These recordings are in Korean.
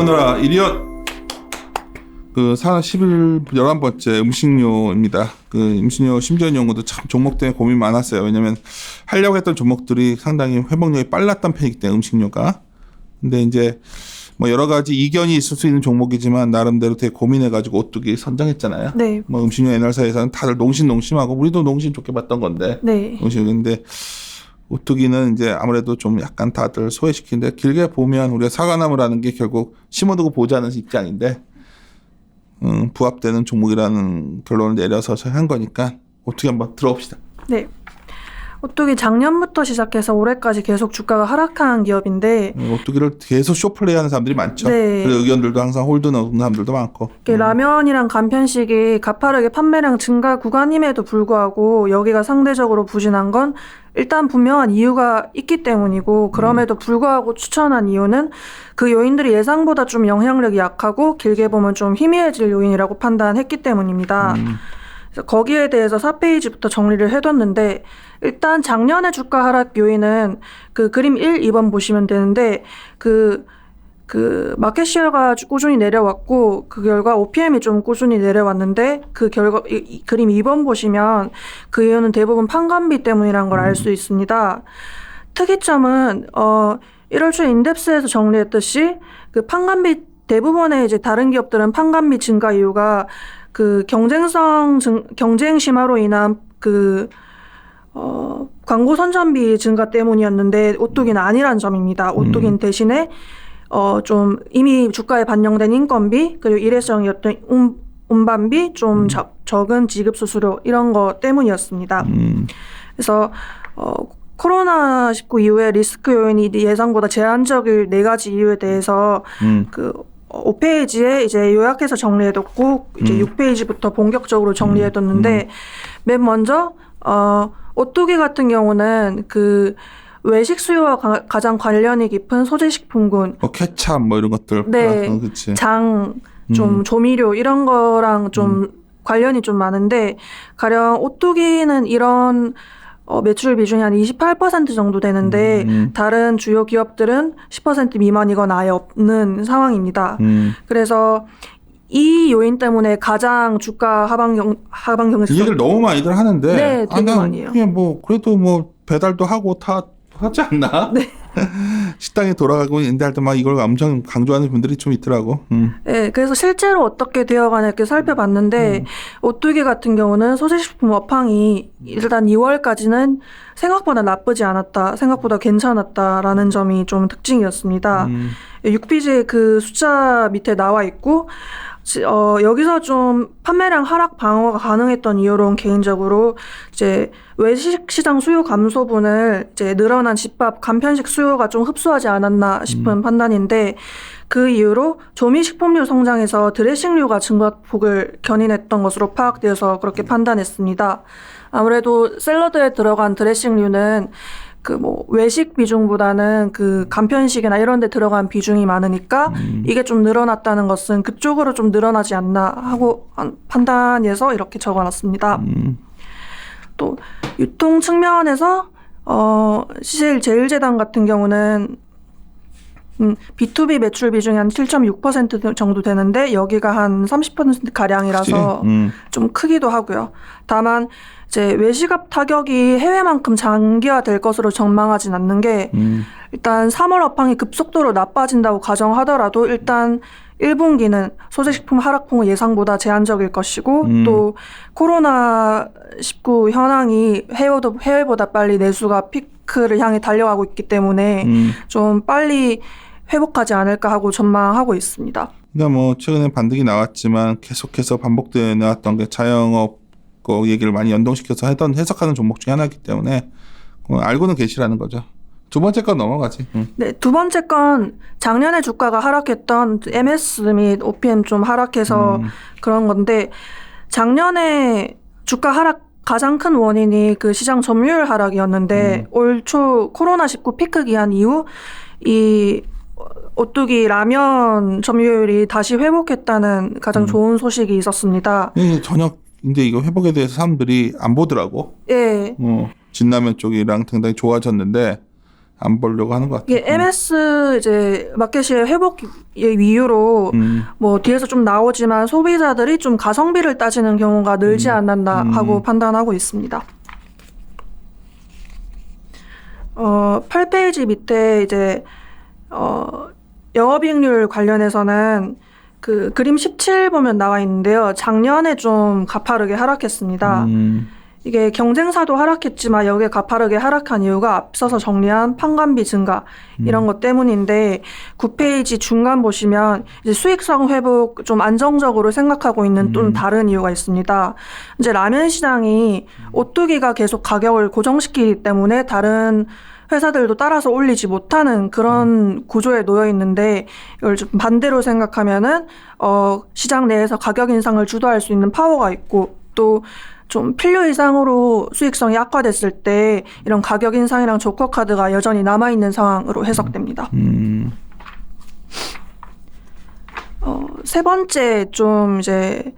일어나라 일이언. 그 4월 10일 11번째 음식료입니다. 그 음식료 심지어 연구도 참 종목 때문에 고민 많았어요. 왜냐면 하려고 했던 종목들이 상당히 회복력이 빨랐던 편이기 때문에 음식료가. 근데 이제 뭐 여러 가지 이견이 있을 수 있는 종목이지만 나름대로 되게 고민해가지고 오뚜기 선정했잖아요. 네. 뭐 음식료 NR사에서는 다들 농심하고 우리도 농심 좋게 봤던 건데. 네. 농심인데 오뚜기는 이제 아무래도 좀 약간 다들 소외시키는데 길게 보면 우리가 사과나무라는 게 결국 심어두고 보자는 입장인데 부합되는 종목이라는 결론을 내려서 한 거니까 오뚜기 한번 들어봅시다. 네. 오뚜기 작년부터 시작해서 올해까지 계속 주가가 하락한 기업인데 오뚜기를 계속 쇼플레이하는 사람들이 많죠. 네. 그리고 의견들도 항상 홀드 넣는 사람들도 많고. 라면이랑 간편식이 가파르게 판매량 증가 구간임에도 불구하고 여기가 상대적으로 부진한 건 일단 분명한 이유가 있기 때문이고 그럼에도 불구하고 추천한 이유는 그 요인들이 예상보다 좀 영향력이 약하고 길게 보면 좀 희미해질 요인이라고 판단했기 때문입니다. 그래서 거기에 대해서 4페이지부터 정리를 해뒀는데 일단 작년의 주가 하락 요인은 그 그림 1, 2번 보시면 되는데 그 마켓시어가 꾸준히 내려왔고 그 결과 OPM이 좀 꾸준히 내려왔는데 그 결과 그림 2번 보시면 그 이유는 대부분 판관비 때문이라는 걸 알 수 있습니다. 특이점은 1월 초 인덱스에서 정리했듯이 그 판관비 대부분의 이제 다른 기업들은 판관비 증가 이유가 그 경쟁 심화로 인한 광고 선전비 증가 때문이었는데 오뚜기는 아니란 점입니다. 오뚜기는 대신에 좀 이미 주가에 반영된 인건비 그리고 일회성이었던 운반비 좀 적은 지급 수수료 이런 거 때문이었습니다. 그래서 코로나19 이후에 리스크 요인이 예상보다 제한적일 4가지 이유에 대해서 그 5페이지에 이제 요약해서 정리해뒀고 이제 6페이지부터 본격적으로 정리해뒀는데 맨 먼저 오뚜기 같은 경우는 그 외식 수요와 가장 관련이 깊은 소재식품군, 케찹 뭐 이런 것들, 네, 그치. 장, 좀 조미료 이런 거랑 좀 관련이 좀 많은데 가령 오뚜기는 이런 매출 비중이 한 28% 정도 되는데 다른 주요 기업들은 10% 미만이거나 아예 없는 상황입니다. 그래서 이 요인 때문에 가장 주가 하방 경직성 이 얘기를 너무 많이들 하는데 네, 되게 많이 해요. 그게 뭐 그래도 뭐 배달도 하고 다 하지 않나? 네. 식당에 돌아가고 있는데 할 때 막 이걸 엄청 강조하는 분들이 좀 있더라고. 네, 그래서 실제로 어떻게 되어가나 이렇게 살펴봤는데 오뚜기 같은 경우는 소재식품 업황이 일단 2월까지는 생각보다 나쁘지 않았다, 생각보다 괜찮았다라는 점이 좀 특징이었습니다. 6페이지에 그 숫자 밑에 나와 있고 여기서 좀 판매량 하락 방어가 가능했던 이유로는 개인적으로 이제 외식 시장 수요 감소분을 이제 늘어난 집밥 간편식 수요가 좀 흡수하지 않았나 싶은 판단인데 그 이후로 조미식품류 성장에서 드레싱류가 증가폭을 견인했던 것으로 파악되어서 그렇게 판단했습니다. 아무래도 샐러드에 들어간 드레싱류는 그 뭐 외식 비중보다는 그 간편식이나 이런 데 들어간 비중이 많으니까 이게 좀 늘어났다는 것은 그쪽으로 좀 늘어나지 않나 하고 판단해서 이렇게 적어놨습니다. 또 유통 측면에서 CJ제일제당 같은 경우는 B2B 매출 비중이 한 7.6% 정도 되는데 여기가 한 30% 가량이라서 좀 크기도 하고요. 다만 이제 외식업 타격이 해외만큼 장기화될 것으로 전망하진 않는 게 일단 3월 업황이 급속도로 나빠진다고 가정하더라도 일단 1분기는 소재식품 하락폭은 예상보다 제한적일 것이고 또 코로나19 현황이 해외보다 빨리 내수가 피크를 향해 달려가고 있기 때문에 좀 빨리 회복하지 않을까 하고 전망하고 있습니다. 그러니까 뭐 최근에 반등이 나왔지만 계속해서 반복되어 나왔던 게 자영업 그 얘기를 많이 연동시켜서 해석하는 종목 중에 하나이기 때문에 알고는 계시라는 거죠. 두 번째 건 넘어가지. 네, 두 번째 건 작년에 주가가 하락했던 MS 및 OPM 좀 하락해서 그런 건데 작년에 주가 하락 가장 큰 원인이 그 시장 점유율 하락이었는데 올 초 코로나19 피크 기한 이후 이 오뚜기 라면 점유율이 다시 회복했다는 가장 좋은 소식이 있었습니다. 전혀 근데 이거 회복에 대해서 사람들이 안 보더라고. 예. 진라면 쪽이랑 상당히 좋아졌는데 안 보려고 하는 것 같아요. 이게 MS 이제 마켓의 회복의 이유로 뭐 뒤에서 좀 나오지만 소비자들이 좀 가성비를 따지는 경우가 늘지 않았나 하고 판단하고 있습니다. 8페이지 밑에 이제 영업이익률 관련해서는 그 그림 17 보면 나와 있는데요. 작년에 좀 가파르게 하락했습니다. 이게 경쟁사도 하락했지만 여기에 가파르게 하락한 이유가 앞서서 정리한 판관비 증가 이런 것 때문인데 9페이지 중간 보시면 이제 수익성 회복 좀 안정적으로 생각하고 있는 또 다른 이유가 있습니다. 이제 라면 시장이 오뚜기가 계속 가격을 고정시키기 때문에 다른 회사들도 따라서 올리지 못하는 그런 구조에 놓여 있는데 이걸 좀 반대로 생각하면은 시장 내에서 가격 인상을 주도할 수 있는 파워가 있고 또 좀 필요 이상으로 수익성이 악화됐을 때 이런 가격 인상이랑 조커 카드가 여전히 남아 있는 상황으로 해석됩니다. 세 번째 좀 이제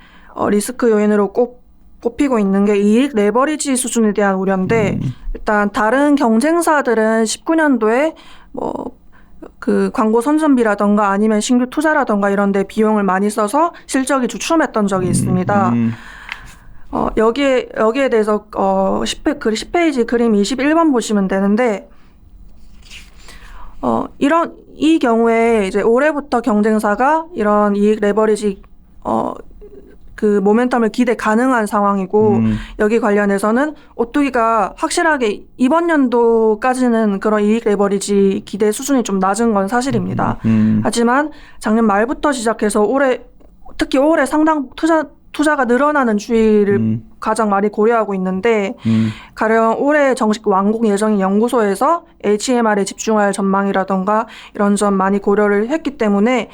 리스크 요인으로 꼭 꼽히고 있는 게 이익 레버리지 수준에 대한 우려인데 일단 다른 경쟁사들은 19년도에 뭐 그 광고 선전비라던가 아니면 신규 투자라던가 이런 데 비용을 많이 써서 실적이 주춤했던 적이 있습니다. 여기에 대해서 10페이지 그림 21번 보시면 되는데 이 경우에 이제 올해부터 경쟁사가 이런 이익 레버리지 그 모멘텀을 기대 가능한 상황이고 여기 관련해서는 오뚜기가 확실하게 이번 연도까지는 그런 이익 레버리지 기대 수준이 좀 낮은 건 사실입니다. 하지만 작년 말부터 시작해서 특히 올해 상당 투자가 늘어나는 추이를 가장 많이 고려하고 있는데 가령 올해 정식 완공 예정인 연구소에서 HMR에 집중할 전망이라던가 이런 점 많이 고려를 했기 때문에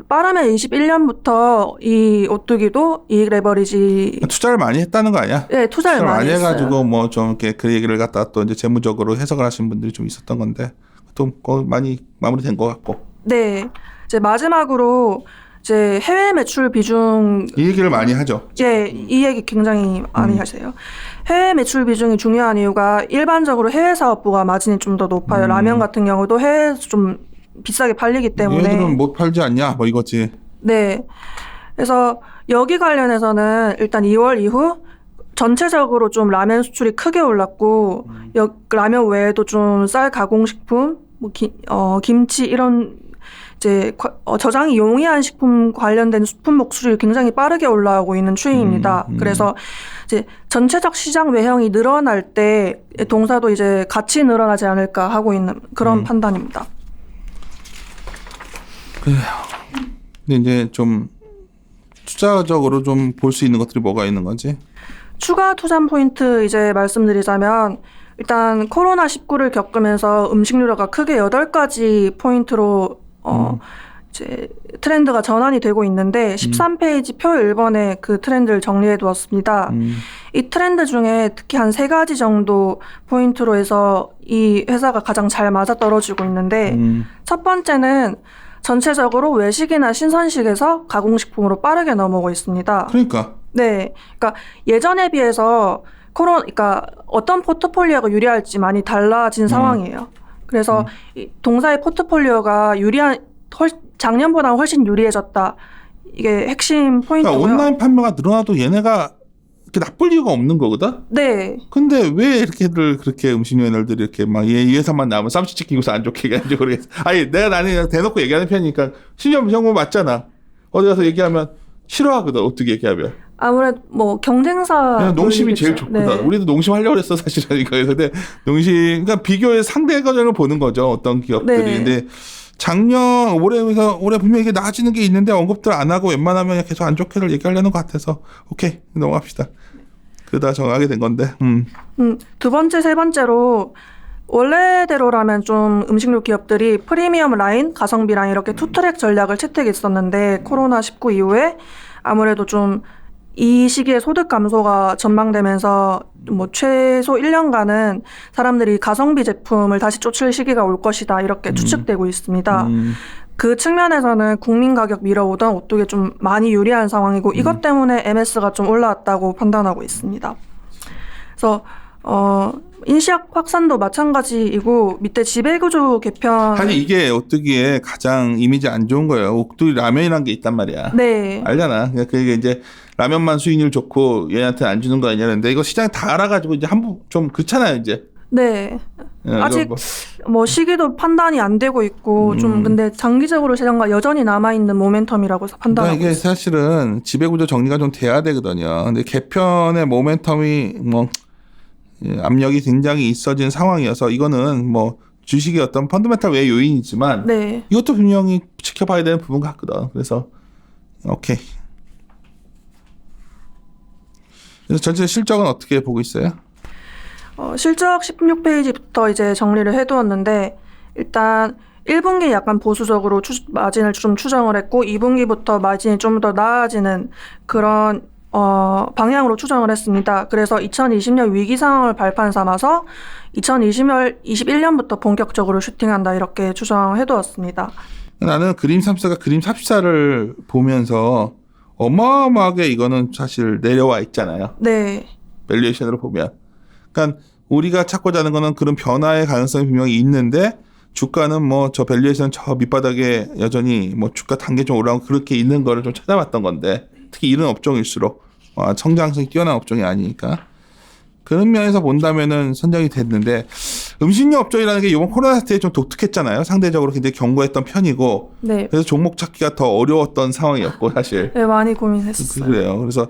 빠르면 21년부터 이 오뚜기도 이익 레버리지 투자를 많이 했다는 거 아니야? 네, 투자를 많이 했어요. 해가지고 뭐 좀 이렇게 그 얘기를 갖다 또 이제 재무적으로 해석을 하신 분들이 좀 있었던 건데 또 많이 마무리된 것 같고. 네, 이제 마지막으로 이제 해외 매출 비중 이 얘기를 많이 하죠. 예, 이 얘기 굉장히 많이 하세요. 해외 매출 비중이 중요한 이유가 일반적으로 해외 사업부가 마진이 좀 더 높아요. 라면 같은 경우도 해외에서 좀 비싸게 팔리기 때문에. 얘들은 못 팔지 않냐? 뭐 이거지. 네. 그래서 여기 관련해서는 일단 2월 이후 전체적으로 좀 라면 수출이 크게 올랐고 라면 외에도 좀 쌀 가공식품, 뭐 김치 이런 이제 저장이 용이한 식품 관련된 수품목 수출이 굉장히 빠르게 올라오고 있는 추이입니다. 그래서 이제 전체적 시장 외형이 늘어날 때 동사도 이제 같이 늘어나지 않을까 하고 있는 그런 판단입니다. 근데 이제 좀 투자적으로 좀 볼 수 있는 것들이 뭐가 있는 거지? 추가 투자 포인트 이제 말씀드리자면 일단 코로나19를 겪으면서 음식료가 크게 8가지 포인트로 이제 트렌드가 전환이 되고 있는데 13페이지 표 1번에 그 트렌드를 정리해 두었습니다. 이 트렌드 중에 특히 한 3가지 정도 포인트로 해서 이 회사가 가장 잘 맞아떨어지고 있는데 첫 번째는 전체적으로 외식이나 신선식에서 가공식품으로 빠르게 넘어오고 있습니다. 그러니까. 네. 그러니까 예전에 비해서 그러니까 어떤 포트폴리오가 유리할지 많이 달라진 상황이에요. 그래서 이 동사의 포트폴리오가 작년보다 훨씬 유리해졌다. 이게 핵심 포인트고요. 그러니까 온라인 판매가 늘어나도 얘네가 이렇게 나쁠 이유가 없는 거거든? 네. 근데 왜 이렇게들 그렇게 음식료 애널들이 이렇게 막 이 회사만 나오면 쌈치 찍히고서 안 좋게 얘기하는지 모르겠어. 아니, 나는 대놓고 얘기하는 편이니까 신념 정보 맞잖아. 어디 가서 얘기하면 싫어하거든, 어떻게 얘기하면. 아무래도 뭐 경쟁사 농심이 제일 좋거든. 네. 우리도 농심 하려고 했어, 사실은. 근데 농심, 그러니까 비교의 상대 과정을 보는 거죠, 어떤 기업들이. 네. 근데 올해 분명히 이게 나아지는 게 있는데 언급들 안 하고 웬만하면 계속 안 좋게를 얘기하려는 것 같아서 오케이 넘어갑시다. 그러다 정하게 된 건데. 두 번째, 세 번째로 원래대로라면 좀 음식료 기업들이 프리미엄 라인, 가성비 라인 이렇게 투트랙 전략을 채택했었는데 코로나19 이후에 아무래도 좀 이 시기에 소득 감소가 전망되면서 뭐 최소 1년간은 사람들이 가성비 제품을 다시 쫓을 시기가 올 것이다 이렇게 추측되고 있습니다. 그 측면에서는 국민 가격 밀어오던 오뚜기에 좀 많이 유리한 상황이고 이것 때문에 MS가 좀 올라왔다고 판단하고 있습니다. 그래서 인시학 확산도 마찬가지이고 밑에 지배구조 개편. 사실 이게 오뚜기에 가장 이미지 안 좋은 거예요. 오뚜기 라면이라는 게 있단 말이야. 네. 알잖아. 그러니까 그게 이제 라면만 수익률 좋고 얘한테 안 주는 거 아니냐는데 이거 시장에 다 알아가지고 이제 한부 좀 그렇잖아요 이제. 네. 예, 아직 이거 뭐 시기도 판단이 안 되고 있고 좀 근데 장기적으로 시장과 여전히 남아 있는 모멘텀이라고 그러니까 판단하고 이게 있어요. 사실은 지배구조 정리가 좀 돼야 되거든요. 근데 개편의 모멘텀이 뭐 압력이 굉장히 있어진 상황이어서 이거는 뭐 주식의 어떤 펀더멘탈 외의 요인이지만 네. 이것도 분명히 지켜봐야 되는 부분 같거든. 그래서 오케이. 그래서 전체 실적은 어떻게 보고 있어요? 실적 16페이지부터 이제 정리를 해두었는데 일단 1분기 약간 보수적으로 마진을 좀 추정을 했고 2분기부터 마진이 좀 더 나아지는 그런 방향으로 추정을 했습니다. 그래서 2020년 위기 상황을 발판 삼아서 2021년부터 본격적으로 슈팅한다 이렇게 추정해두었습니다. 나는 그림 3사가 그림 34를 보면서 어마어마하게 이거는 사실 내려와 있잖아요. 네. 밸류에이션으로 보면. 그러니까 우리가 찾고자 하는 거는 그런 변화의 가능성이 분명히 있는데 주가는 뭐 저 밸류에이션 저 밑바닥에 여전히 뭐 주가 단계 좀 올라오고 그렇게 있는 거를 좀 찾아봤던 건데 특히 이런 업종일수록 성장성이 뛰어난 업종이 아니니까 그런 면에서 본다면은 선정이 됐는데 음식료 업종이라는 게 이번 코로나 사태에 좀 독특했잖아요. 상대적으로 굉장히 견고했던 편이고 네. 그래서 종목 찾기가 더 어려웠던 상황이었고 사실. 네, 많이 고민했었어요. 그래요. 그래서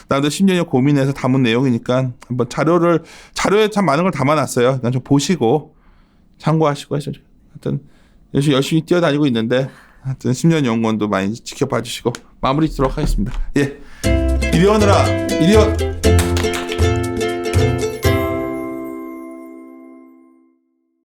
나도 10년여 고민해서 담은 내용이니까 한번 자료에 참 많은 걸 담아놨어요. 그러니까 좀 보시고 참고하시고 하시죠. 하여튼 열심히 뛰어다니고 있는데 하여튼 10년 연구원도 많이 지켜봐 주시고 마무리 짓도록 하겠습니다. 예. 이리 오너라. 이리 온.